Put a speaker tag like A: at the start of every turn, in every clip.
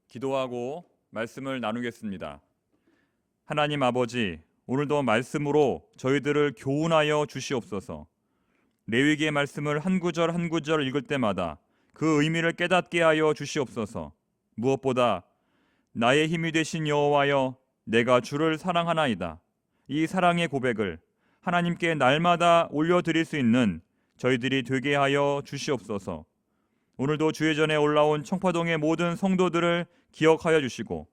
A: 기도하고 말씀을 나누겠습니다. 하나님 아버지, 오늘도 말씀으로 저희들을 교훈하여 주시옵소서. 레위기의 말씀을 한 구절 한 구절 읽을 때마다 그 의미를 깨닫게 하여 주시옵소서. 무엇보다 나의 힘이 되신 여호와여, 내가 주를 사랑하나이다. 이 사랑의 고백을 하나님께 날마다 올려드릴 수 있는 저희들이 되게 하여 주시옵소서. 오늘도 주의 전에 올라온 청파동의 모든 성도들을 기억하여 주시고,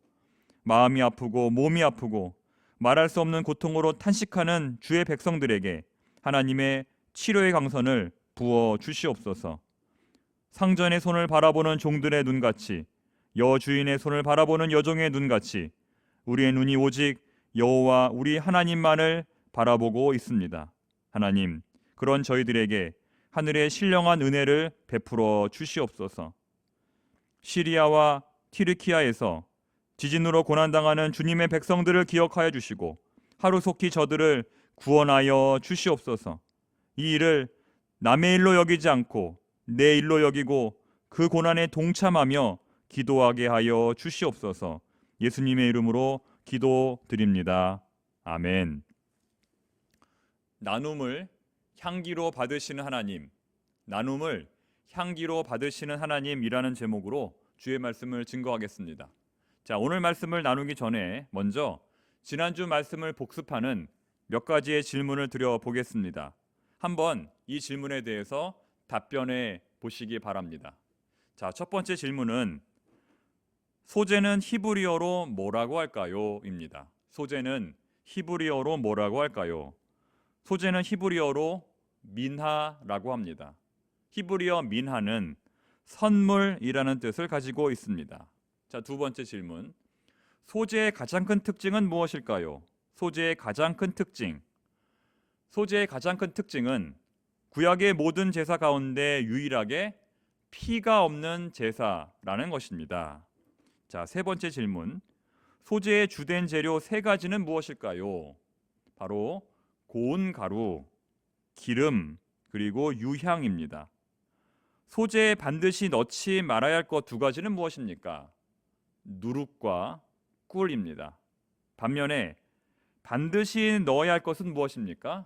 A: 마음이 아프고 몸이 아프고 말할 수 없는 고통으로 탄식하는 주의 백성들에게 하나님의 치료의 강선을 부어 주시옵소서. 상전의 손을 바라보는 종들의 눈같이, 여주인의 손을 바라보는 여종의 눈같이 우리의 눈이 오직 여호와 우리 하나님만을 바라보고 있습니다. 하나님, 그런 저희들에게 하늘의 신령한 은혜를 베풀어 주시옵소서. 시리아와 튀르키아에서 지진으로 고난당하는 주님의 백성들을 기억하여 주시고 하루속히 저들을 구원하여 주시옵소서. 이 일을 남의 일로 여기지 않고 내 일로 여기고 그 고난에 동참하며 기도하게 하여 주시옵소서. 예수님의 이름으로 기도드립니다. 아멘. 나눔을 향기로 받으시는 하나님, 나눔을 향기로 받으시는 하나님이라는 제목으로 주의 말씀을 증거하겠습니다. 자, 오늘 말씀을 나누기 전에 먼저 지난주 말씀을 복습하는 몇 가지의 질문을 드려보겠습니다. 한번 이 질문에 대해서 답변해 보시기 바랍니다. 자, 첫 번째 질문은 소재는 히브리어로 뭐라고 할까요? 입니다. 소재는 히브리어로 뭐라고 할까요? 소재는 히브리어로 민하라고 합니다. 히브리어 민하는 선물이라는 뜻을 가지고 있습니다. 자, 두 번째 질문. 소재의 가장 큰 특징은 무엇일까요? 소재의 가장 큰 특징. 소재의 가장 큰 특징은 구약의 모든 제사 가운데 유일하게 피가 없는 제사라는 것입니다. 자, 세 번째 질문. 소재의 주된 재료 세 가지는 무엇일까요? 바로 고운 가루, 기름, 그리고 유향입니다. 소재에 반드시 넣지 말아야 할 것 두 가지는 무엇입니까? 누룩과 꿀입니다. 반면에 반드시 넣어야 할 것은 무엇입니까?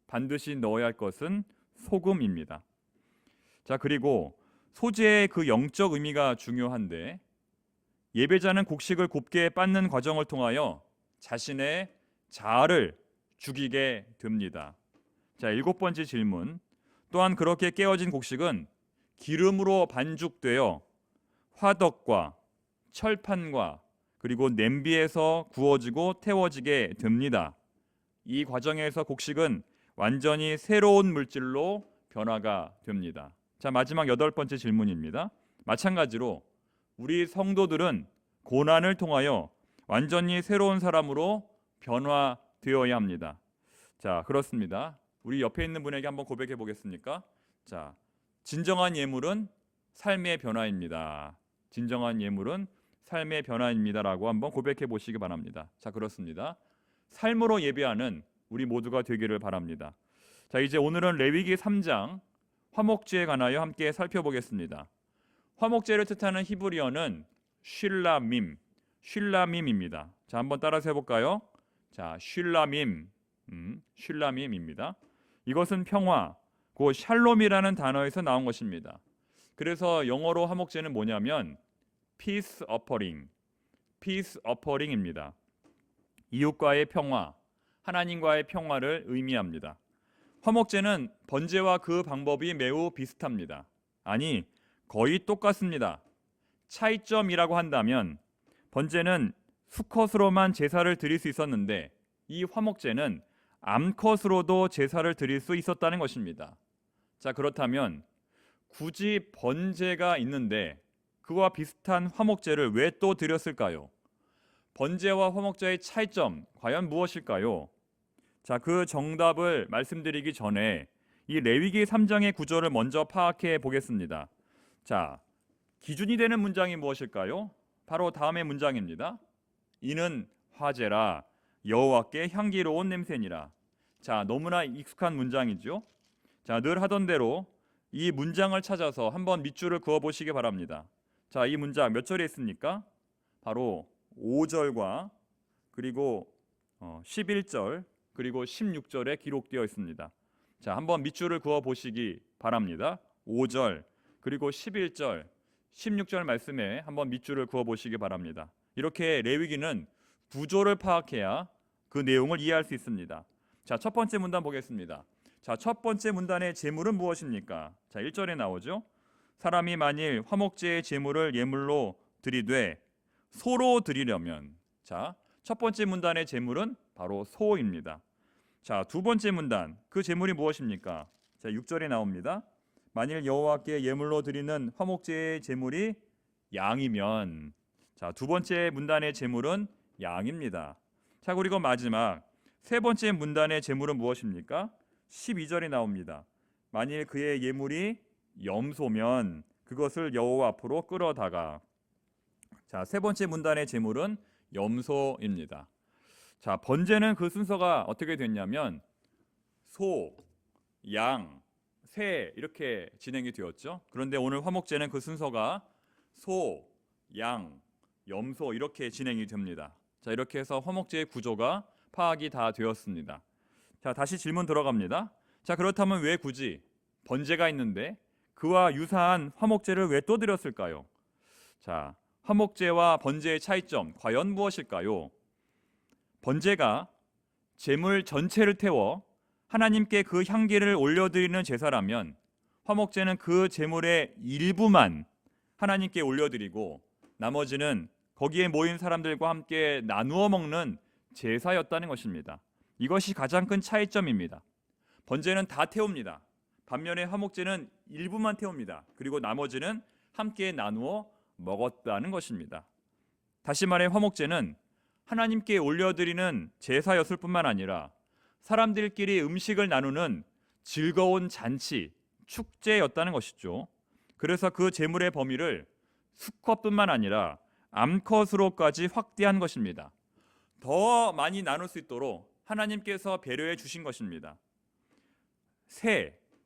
A: 반드시 넣어야 할 것은 소금입니다. 자, 그리고 소재의 그 영적 의미가 중요한데 예배자는 곡식을 곱게 빻는 과정을 통하여 자신의 자아를 죽이게 됩니다. 자, 일곱 번째 질문. 또한 그렇게 깨어진 곡식은 기름으로 반죽되어 화덕과 철판과 그리고 냄비에서 구워지고 태워지게 됩니다. 이 과정에서 곡식은 완전히 새로운 물질로 변화가 됩니다. 자, 마지막 여덟 번째 질문입니다. 마찬가지로 우리 성도들은 고난을 통하여 완전히 새로운 사람으로 변화되어야 합니다. 자, 그렇습니다. 우리 옆에 있는 분에게 한번 고백해 보겠습니까? 자, 진정한 예물은 삶의 변화입니다. 진정한 예물은 삶의 변화입니다라고 한번 고백해 보시기 바랍니다. 자, 그렇습니다. 삶으로 예배하는 우리 모두가 되기를 바랍니다. 자, 이제 오늘은 레위기 3장 화목제에 관하여 함께 살펴보겠습니다. 화목제를 뜻하는 히브리어는 쉴라밈입니다. 자, 한번 따라서 해볼까요? 자, 쉴라밈입니다. 이것은 평화, 그 샬롬이라는 단어에서 나온 것입니다. 그래서 영어로 화목제는 뭐냐면 peace offering입니다. 이웃과의 평화, 하나님과의 평화를 의미합니다. 화목제는 번제와 그 방법이 매우 비슷합니다. 아니, 거의 똑같습니다. 차이점이라고 한다면 번제는 수컷으로만 제사를 드릴 수 있었는데 이 화목제는 암컷으로도 제사를 드릴 수 있었다는 것입니다. 자, 그렇다면 굳이 번제가 있는데 그와 비슷한 화목제를 왜 또 드렸을까요? 번제와 화목제의 차이점 과연 무엇일까요? 자, 그 정답을 말씀드리기 전에 이 레위기 3장의 구절을 먼저 파악해 보겠습니다. 자, 기준이 되는 문장이 무엇일까요? 바로 다음의 문장입니다. 이는 화제라 여호와께 향기로운 냄새니라. 자, 너무나 익숙한 문장이죠. 자, 늘 하던 대로 이 문장을 찾아서 한번 밑줄을 그어 보시기 바랍니다. 자, 이 문장 몇 절에 있습니까? 바로 5절과 그리고 11절 그리고 16절에 기록되어 있습니다. 자, 한번 밑줄을 그어 보시기 바랍니다. 5절 그리고 11절 16절 말씀에 한번 밑줄을 그어 보시기 바랍니다. 이렇게 레위기는 구조를 파악해야 그 내용을 이해할 수 있습니다. 자, 첫 번째 문단 보겠습니다. 자, 첫 번째 문단의 제물은 무엇입니까? 자, 1절에 나오죠. 사람이 만일 화목제의 제물을 예물로 드리되 소로 드리려면, 자, 첫 번째 문단의 제물은 바로 소입니다. 자, 두 번째 문단, 그 제물이 무엇입니까? 자, 6절에 나옵니다. 만일 여호와께 예물로 드리는 화목제의 제물이 양이면, 자, 두 번째 문단의 제물은 양입니다. 자, 그리고 마지막 세 번째 문단의 제물은 무엇입니까? 12절에 나옵니다. 만일 그의 예물이 염소면 그것을 여호와 앞으로 끌어다가. 자, 세 번째 문단의 제물은 염소입니다. 자, 번제는 그 순서가 어떻게 됐냐면 소, 양, 새 이렇게 진행이 되었죠. 그런데 오늘 화목제는 그 순서가 소, 양, 염소 이렇게 진행이 됩니다. 자, 이렇게 해서 화목제의 구조가 파악이 다 되었습니다. 자, 다시 질문 들어갑니다. 자, 그렇다면 왜 굳이 번제가 있는데 그와 유사한 화목제를 왜 또 드렸을까요? 자, 화목제와 번제의 차이점 과연 무엇일까요? 번제가 제물 전체를 태워 하나님께 그 향기를 올려드리는 제사라면 화목제는 그 제물의 일부만 하나님께 올려드리고 나머지는 거기에 모인 사람들과 함께 나누어 먹는 제사였다는 것입니다. 이것이 가장 큰 차이점입니다. 번제는 다 태웁니다. 반면에 화목제는 일부만 태웁니다. 그리고 나머지는 함께 나누어 먹었다는 것입니다. 다시 말해 화목제는 하나님께 올려드리는 제사였을 뿐만 아니라 사람들끼리 음식을 나누는 즐거운 잔치, 축제였다는 것이죠. 그래서 그 제물의 범위를 수컷뿐만 아니라 암컷으로까지 확대한 것입니다. 더 많이 나눌 수 있도록 하나님께서 배려해 주신 것입니다.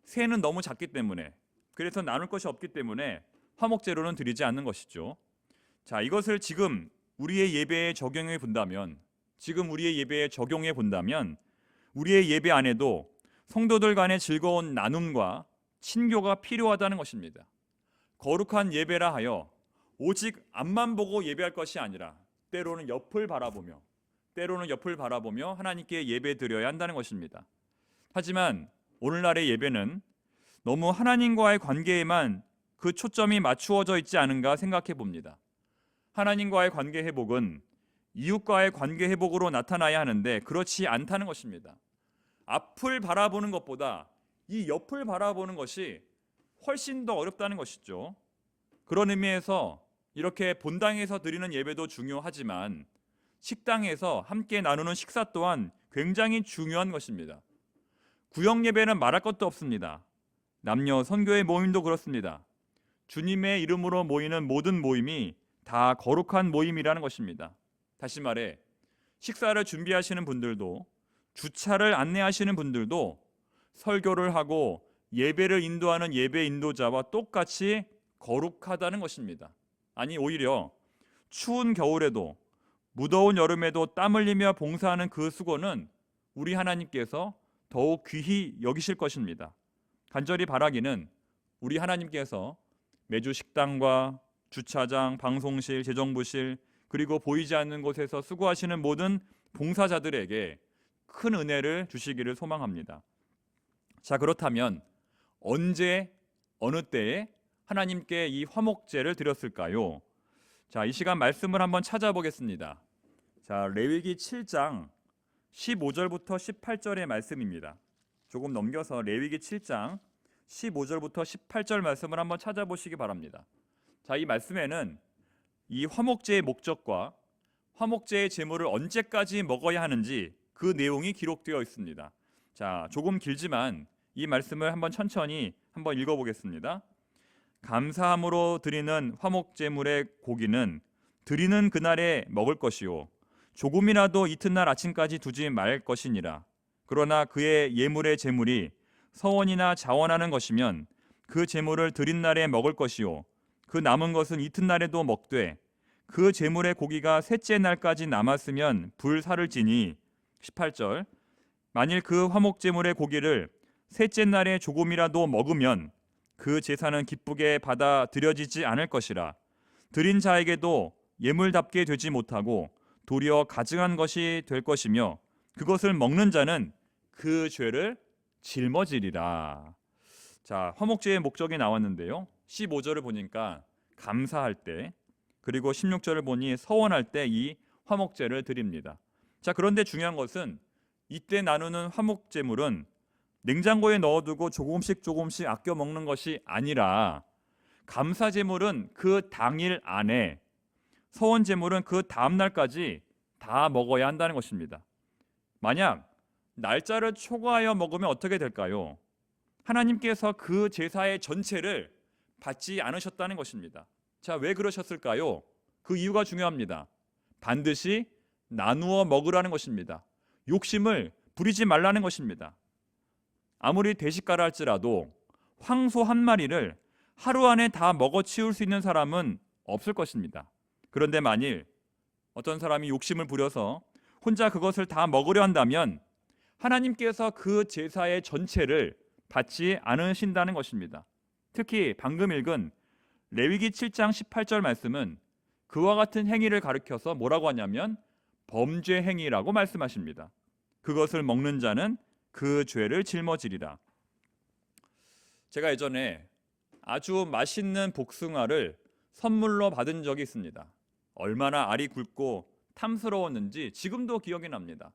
A: 새는 너무 작기 때문에, 그래서 나눌 것이 없기 때문에 화목제로는 드리지 않는 것이죠. 자, 이것을 지금 우리의 예배에 적용해 본다면, 우리의 예배 안에도 성도들 간의 즐거운 나눔과 친교가 필요하다는 것입니다. 거룩한 예배라 하여 오직 앞만 보고 예배할 것이 아니라 때로는 옆을 바라보며 하나님께 예배 드려야 한다는 것입니다. 하지만 오늘날의 예배는 너무 하나님과의 관계에만 그 초점이 맞추어져 있지 않은가 생각해 봅니다. 하나님과의 관계 회복은 이웃과의 관계 회복으로 나타나야 하는데 그렇지 않다는 것입니다. 앞을 바라보는 것보다 이 옆을 바라보는 것이 훨씬 더 어렵다는 것이죠. 그런 의미에서 이렇게 본당에서 드리는 예배도 중요하지만 식당에서 함께 나누는 식사 또한 굉장히 중요한 것입니다. 구역 예배는 말할 것도 없습니다. 남녀 선교의 모임도 그렇습니다. 주님의 이름으로 모이는 모든 모임이 다 거룩한 모임이라는 것입니다. 다시 말해 식사를 준비하시는 분들도 주차를 안내하시는 분들도 설교를 하고 예배를 인도하는 예배 인도자와 똑같이 거룩하다는 것입니다. 아니, 오히려 추운 겨울에도 무더운 여름에도 땀 흘리며 봉사하는 그 수고는 우리 하나님께서 더욱 귀히 여기실 것입니다. 간절히 바라기는 우리 하나님께서 매주 식당과 주차장, 방송실, 재정부실 그리고 보이지 않는 곳에서 수고하시는 모든 봉사자들에게 큰 은혜를 주시기를 소망합니다. 자, 그렇다면 언제 어느 때에 하나님께 이 화목제를 드렸을까요? 자, 이 시간 말씀을 한번 찾아보겠습니다. 자, 레위기 7장 15절부터 18절의 말씀입니다. 조금 넘겨서 레위기 7장 15절부터 18절 말씀을 한번 찾아보시기 바랍니다. 자, 이 말씀에는 이 화목제의 목적과 화목제의 제물을 언제까지 먹어야 하는지 그 내용이 기록되어 있습니다. 자, 조금 길지만 이 말씀을 한번 천천히 한번 읽어보겠습니다. 감사함으로 드리는 화목제물의 고기는 드리는 그날에 먹을 것이요 조금이라도 이튿날 아침까지 두지 말 것이니라. 그러나 그의 예물의 제물이 서원이나 자원하는 것이면 그 제물을 드린 날에 먹을 것이요 그 남은 것은 이튿날에도 먹되 그 제물의 고기가 셋째 날까지 남았으면 불사를 지니 18절 만일 그 화목 제물의 고기를 셋째 날에 조금이라도 먹으면 그 제사는 기쁘게 받아들여지지 않을 것이라 드린 자에게도 예물답게 되지 못하고 도리어 가증한 것이 될 것이며 그것을 먹는 자는 그 죄를 짊어지리라. 자, 화목제의 목적이 나왔는데요. 15절을 보니까 감사할 때, 그리고 16절을 보니 서원할 때 이 화목제를 드립니다. 자, 그런데 중요한 것은 이때 나누는 화목제물은 냉장고에 넣어두고 조금씩 아껴 먹는 것이 아니라 감사제물은 그 당일 안에, 서원제물은 그 다음 날까지 다 먹어야 한다는 것입니다. 만약 날짜를 초과하여 먹으면 어떻게 될까요? 하나님께서 그 제사의 전체를 받지 않으셨다는 것입니다. 자, 왜 그러셨을까요? 그 이유가 중요합니다. 반드시 나누어 먹으라는 것입니다. 욕심을 부리지 말라는 것입니다. 아무리 대식가라 할지라도 황소 한 마리를 하루 안에 다 먹어치울 수 있는 사람은 없을 것입니다. 그런데 만일 어떤 사람이 욕심을 부려서 혼자 그것을 다 먹으려 한다면 하나님께서 그 제사의 전체를 받지 않으신다는 것입니다. 특히 방금 읽은 레위기 7장 18절 말씀은 그와 같은 행위를 가리켜서 뭐라고 하냐면 범죄 행위라고 말씀하십니다. 그것을 먹는 자는 그 죄를 짊어지리라. 제가 예전에 아주 맛있는 복숭아를 선물로 받은 적이 있습니다. 얼마나 알이 굵고 탐스러웠는지 지금도 기억이 납니다.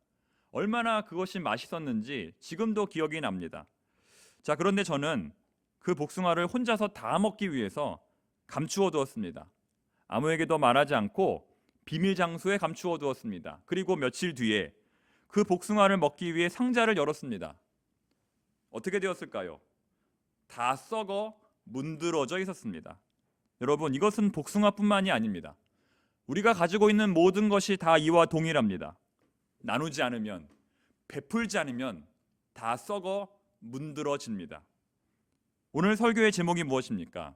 A: 얼마나 그것이 맛있었는지 지금도 기억이 납니다. 자, 그런데 저는 그 복숭아를 혼자서 다 먹기 위해서 감추어 두었습니다. 아무에게도 말하지 않고 비밀 장소에 감추어 두었습니다. 그리고 며칠 뒤에 그 복숭아를 먹기 위해 상자를 열었습니다. 어떻게 되었을까요? 다 썩어 문드러져 있었습니다. 여러분, 이것은 복숭아뿐만이 아닙니다. 우리가 가지고 있는 모든 것이 다 이와 동일합니다. 나누지 않으면, 베풀지 않으면 다 썩어 문드러집니다. 오늘 설교의 제목이 무엇입니까?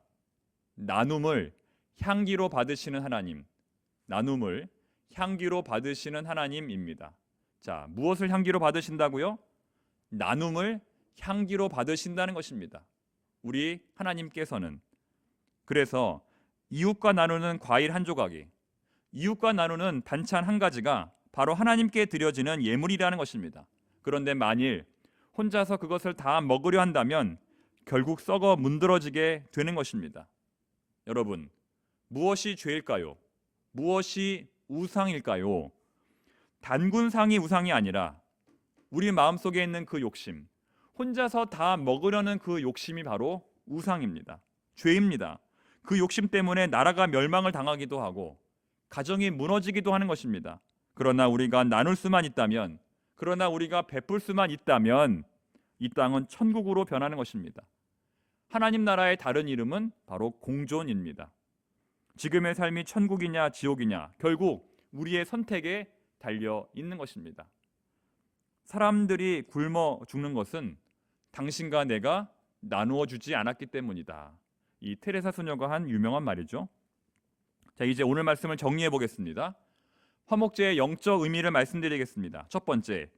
A: 나눔을 향기로 받으시는 하나님. 나눔을 향기로 받으시는 하나님입니다. 자, 무엇을 향기로 받으신다고요? 나눔을 향기로 받으신다는 것입니다. 우리 하나님께서는. 그래서 이웃과 나누는 과일 한 조각이, 이웃과 나누는 반찬 한 가지가 바로 하나님께 드려지는 예물이라는 것입니다. 그런데 만일 혼자서 그것을 다 먹으려 한다면 결국 썩어 문드러지게 되는 것입니다. 여러분, 무엇이 죄일까요? 무엇이 우상일까요? 단군상이 우상이 아니라 우리 마음속에 있는 그 욕심, 혼자서 다 먹으려는 그 욕심이 바로 우상입니다. 죄입니다. 그 욕심 때문에 나라가 멸망을 당하기도 하고 가정이 무너지기도 하는 것입니다. 그러나 우리가 나눌 수만 있다면, 그러나 우리가 베풀 수만 있다면 이 땅은 천국으로 변하는 것입니다. 하나님 나라의 다른 이름은 바로 공존입니다. 지금의 삶이 천국이냐 지옥이냐 결국 우리의 선택에 달려 있는 것입니다. 사람들이 굶어 죽는 것은 당신과 내가 나누어 주지 않았기 때문이다. 이 테레사 소녀가 한 유명한 말이죠. 자, 이제 오늘 말씀을 정리해 보겠습니다. 화목제의 영적 의미를 말씀드리겠습니다. 첫 번째,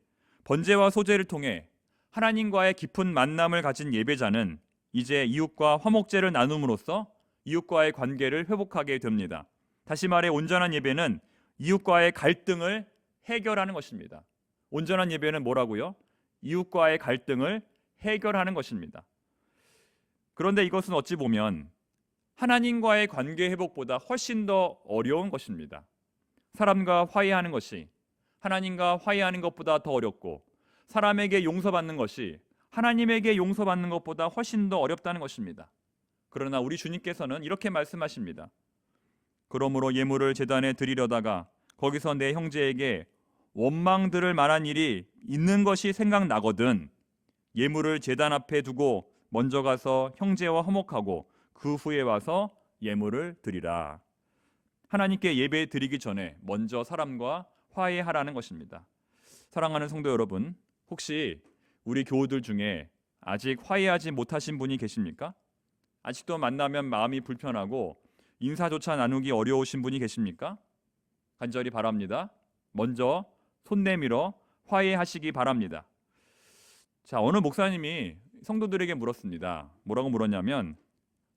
A: 번제와 소제를 통해 하나님과의 깊은 만남을 가진 예배자는 이제 이웃과 화목제를 나눔으로써 이웃과의 관계를 회복하게 됩니다. 다시 말해 온전한 예배는 이웃과의 갈등을 해결하는 것입니다. 온전한 예배는 뭐라고요? 이웃과의 갈등을 해결하는 것입니다. 그런데 이것은 어찌 보면 하나님과의 관계 회복보다 훨씬 더 어려운 것입니다. 사람과 화해하는 것이 하나님과 화해하는 것보다 더 어렵고 사람에게 용서받는 것이 하나님에게 용서받는 것보다 훨씬 더 어렵다는 것입니다. 그러나 우리 주님께서는 이렇게 말씀하십니다. 그러므로 예물을 제단에 드리려다가 거기서 내 형제에게 원망 들을 만한 일이 있는 것이 생각나거든 예물을 제단 앞에 두고 먼저 가서 형제와 화목하고 그 후에 와서 예물을 드리라. 하나님께 예배 드리기 전에 먼저 사람과 화해하라는 것입니다. 사랑하는 성도 여러분, 혹시 우리 교우들 중에 아직 화해하지 못하신 분이 계십니까? 아직도 만나면 마음이 불편하고 인사조차 나누기 어려우신 분이 계십니까? 간절히 바랍니다. 먼저 손 내밀어 화해하시기 바랍니다. 자, 어느 목사님이 성도들에게 물었습니다. 뭐라고 물었냐면,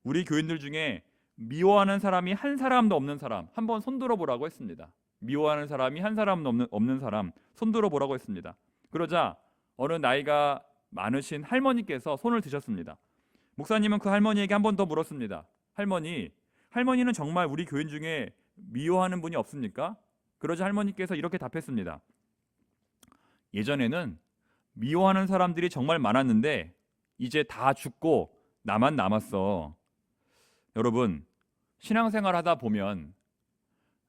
A: 우리 교인들 중에 미워하는 사람이 한 사람도 없는 사람 한번 손들어 보라고 했습니다. 미워하는 사람이 한 사람도 없는 사람 손들어 보라고 했습니다. 그러자 어느 나이가 많으신 할머니께서 손을 드셨습니다. 목사님은 그 할머니에게 한 번 더 물었습니다. 할머니는 정말 우리 교인 중에 미워하는 분이 없습니까? 그러자 할머니께서 이렇게 답했습니다. 예전에는 미워하는 사람들이 정말 많았는데 이제 다 죽고 나만 남았어. 여러분, 신앙생활 하다 보면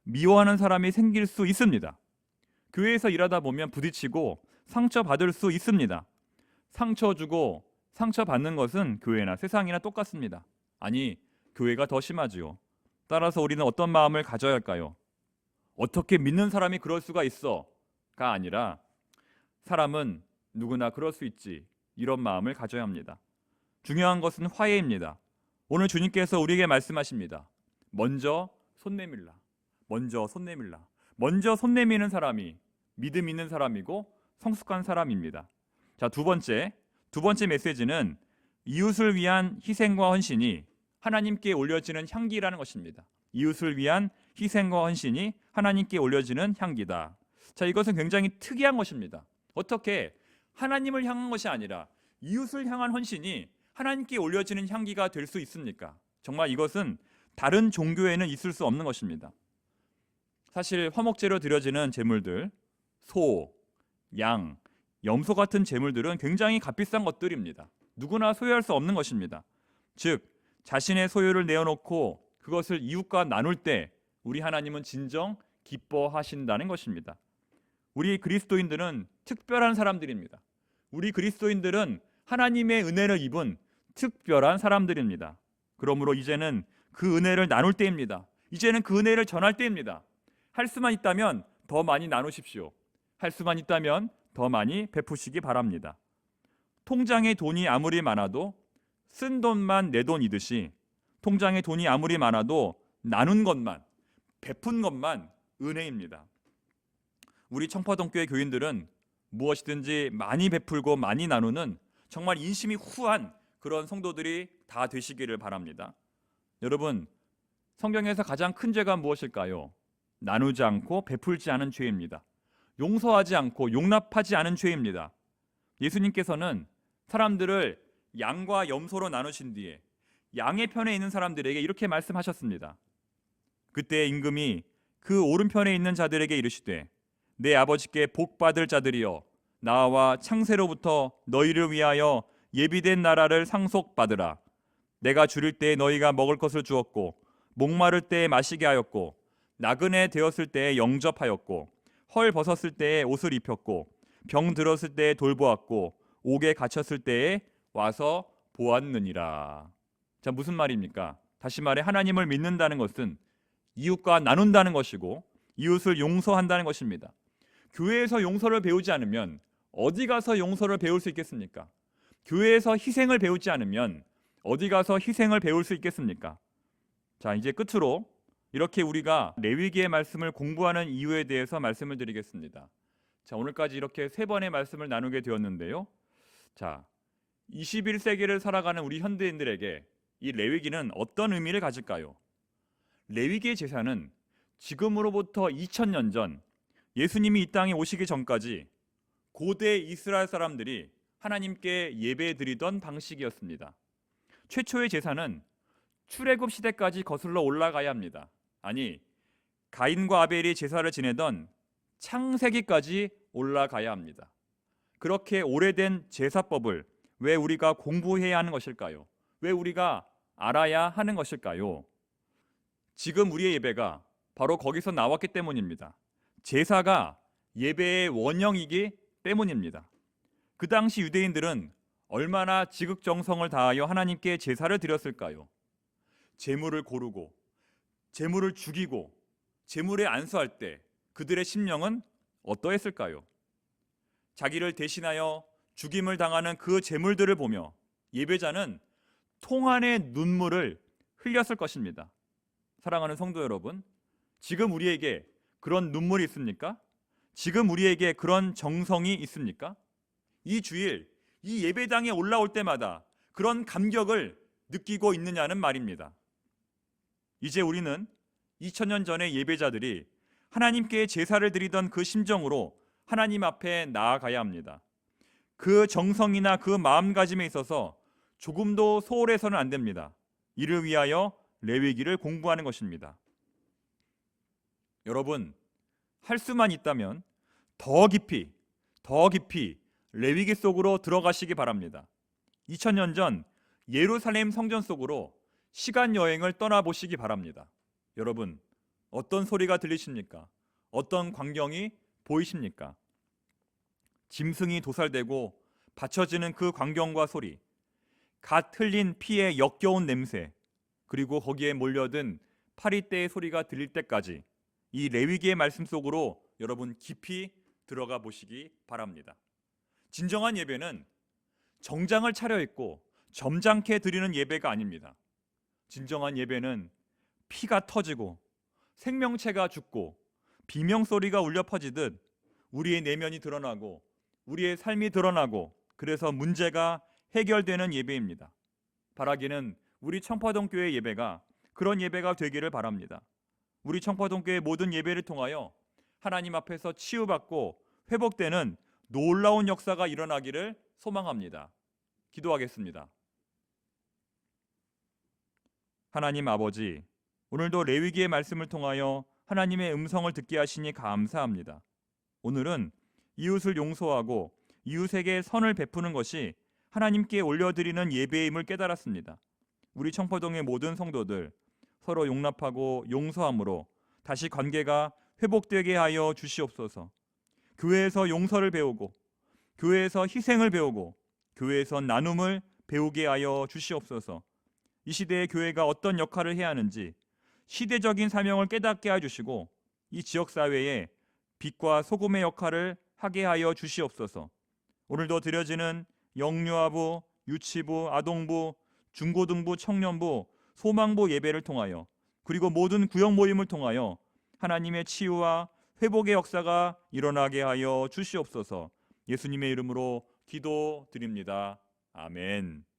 A: 미워하는 사람이 생길 수 있습니다. 교회에서 일하다 보면 부딪히고 상처받을 수 있습니다. 상처 주고 상처받는 것은 교회나 세상이나 똑같습니다. 아니, 교회가 더 심하지요. 따라서 우리는 어떤 마음을 가져야 할까요? 어떻게 믿는 사람이 그럴 수가 있어가 아니라 사람은 누구나 그럴 수 있지, 이런 마음을 가져야 합니다. 중요한 것은 화해입니다. 오늘 주님께서 우리에게 말씀하십니다. 먼저 손 내밀라. 먼저 손 내밀라. 먼저 손 내미는 사람이 믿음 있는 사람이고 성숙한 사람입니다. 자, 두 번째 메시지는 이웃을 위한 희생과 헌신이 하나님께 올려지는 향기라는 것입니다. 이웃을 위한 희생과 헌신이 하나님께 올려지는 향기다. 자, 이것은 굉장히 특이한 것입니다. 어떻게 하나님을 향한 것이 아니라 이웃을 향한 헌신이 하나님께 올려지는 향기가 될 수 있습니까? 정말 이것은 다른 종교에는 있을 수 없는 것입니다. 사실 화목제로 드려지는 제물들, 소, 양, 염소 같은 제물들은 굉장히 값비싼 것들입니다. 누구나 소유할 수 없는 것입니다. 즉, 자신의 소유를 내어놓고 그것을 이웃과 나눌 때 우리 하나님은 진정 기뻐하신다는 것입니다. 우리 그리스도인들은 특별한 사람들입니다. 우리 그리스도인들은 하나님의 은혜를 입은 특별한 사람들입니다. 그러므로 이제는 그 은혜를 나눌 때입니다. 이제는 그 은혜를 전할 때입니다. 할 수만 있다면 더 많이 나누십시오. 할 수만 있다면 더 많이 베푸시기 바랍니다. 통장에 돈이 아무리 많아도 쓴 돈만 내 돈이듯이 통장에 돈이 아무리 많아도 나눈 것만, 베푼 것만 은혜입니다. 우리 청파동교회 교인들은 무엇이든지 많이 베풀고 많이 나누는 정말 인심이 후한 그런 성도들이 다 되시기를 바랍니다. 여러분, 성경에서 가장 큰 죄가 무엇일까요? 나누지 않고 베풀지 않은 죄입니다. 용서하지 않고 용납하지 않은 죄입니다. 예수님께서는 사람들을 양과 염소로 나누신 뒤에 양의 편에 있는 사람들에게 이렇게 말씀하셨습니다. 그때 임금이 그 오른편에 있는 자들에게 이르시되 내 아버지께 복받을 자들이여 나와 창세로부터 너희를 위하여 예비된 나라를 상속받으라. 내가 줄일 때에 너희가 먹을 것을 주었고 목마를 때에 마시게 하였고 나그네 되었을 때에 영접하였고 헐 벗었을 때에 옷을 입혔고 병 들었을 때에 돌보았고 옥에 갇혔을 때에 와서 보았느니라. 자, 무슨 말입니까? 다시 말해 하나님을 믿는다는 것은 이웃과 나눈다는 것이고 이웃을 용서한다는 것입니다. 교회에서 용서를 배우지 않으면 어디 가서 용서를 배울 수 있겠습니까? 교회에서 희생을 배우지 않으면 어디 가서 희생을 배울 수 있겠습니까? 자, 이제 끝으로 이렇게 우리가 레위기의 말씀을 공부하는 이유에 대해서 말씀을 드리겠습니다. 자, 오늘까지 이렇게 세 번의 말씀을 나누게 되었는데요. 자, 21세기를 살아가는 우리 현대인들에게 이 레위기는 어떤 의미를 가질까요? 레위기의 제사는 지금으로부터 2000년 전 예수님이 이 땅에 오시기 전까지 고대 이스라엘 사람들이 하나님께 예배드리던 방식이었습니다. 최초의 제사는 출애굽 시대까지 거슬러 올라가야 합니다. 아니, 가인과 아벨이 제사를 지내던 창세기까지 올라가야 합니다. 그렇게 오래된 제사법을 왜 우리가 공부해야 하는 것일까요? 왜 우리가 알아야 하는 것일까요? 지금 우리의 예배가 바로 거기서 나왔기 때문입니다. 제사가 예배의 원형이기 때문입니다. 그 당시 유대인들은 얼마나 지극정성을 다하여 하나님께 제사를 드렸을까요? 제물을 고르고 제물을 죽이고 제물에 안수할 때 그들의 심령은 어떠했을까요? 자기를 대신하여 죽임을 당하는 그 제물들을 보며 예배자는 통한의 눈물을 흘렸을 것입니다. 사랑하는 성도 여러분, 지금 우리에게 그런 눈물이 있습니까? 지금 우리에게 그런 정성이 있습니까? 이 주일, 이 예배당에 올라올 때마다 그런 감격을 느끼고 있느냐는 말입니다. 이제 우리는 2000년 전의 예배자들이 하나님께 제사를 드리던 그 심정으로 하나님 앞에 나아가야 합니다. 그 정성이나 그 마음가짐에 있어서 조금도 소홀해서는 안 됩니다. 이를 위하여 레위기를 공부하는 것입니다. 여러분, 할 수만 있다면 더 깊이 레위기 속으로 들어가시기 바랍니다. 2000년 전 예루살렘 성전 속으로 시간 여행을 떠나보시기 바랍니다. 여러분, 어떤 소리가 들리십니까? 어떤 광경이 보이십니까? 짐승이 도살되고 받쳐지는 그 광경과 소리, 갓 흘린 피의 역겨운 냄새, 그리고 거기에 몰려든 파리떼의 소리가 들릴 때까지 이 레위기의 말씀 속으로 여러분 깊이 들어가 보시기 바랍니다. 진정한 예배는 정장을 차려입고 점잖게 드리는 예배가 아닙니다. 진정한 예배는 피가 터지고 생명체가 죽고 비명소리가 울려 퍼지듯 우리의 내면이 드러나고 우리의 삶이 드러나고 그래서 문제가 해결되는 예배입니다. 바라기는 우리 청파동 교회 예배가 그런 예배가 되기를 바랍니다. 우리 청파동 교회 모든 예배를 통하여 하나님 앞에서 치유받고 회복되는 놀라운 역사가 일어나기를 소망합니다. 기도하겠습니다. 하나님 아버지, 오늘도 레위기의 말씀을 통하여 하나님의 음성을 듣게 하시니 감사합니다. 오늘은 이웃을 용서하고 이웃에게 선을 베푸는 것이 하나님께 올려드리는 예배임을 깨달았습니다. 우리 청포동의 모든 성도들 서로 용납하고 용서함으로 다시 관계가 회복되게 하여 주시옵소서. 교회에서 용서를 배우고 교회에서 희생을 배우고 교회에서 나눔을 배우게 하여 주시옵소서. 이 시대의 교회가 어떤 역할을 해야 하는지 시대적인 사명을 깨닫게 해주시고 이 지역사회에 빛과 소금의 역할을 하게 하여 주시옵소서. 오늘도 드려지는 영유아부, 유치부, 아동부, 중고등부, 청년부, 소망부 예배를 통하여 그리고 모든 구역 모임을 통하여 하나님의 치유와 회복의 역사가 일어나게 하여 주시옵소서. 예수님의 이름으로 기도드립니다. 아멘.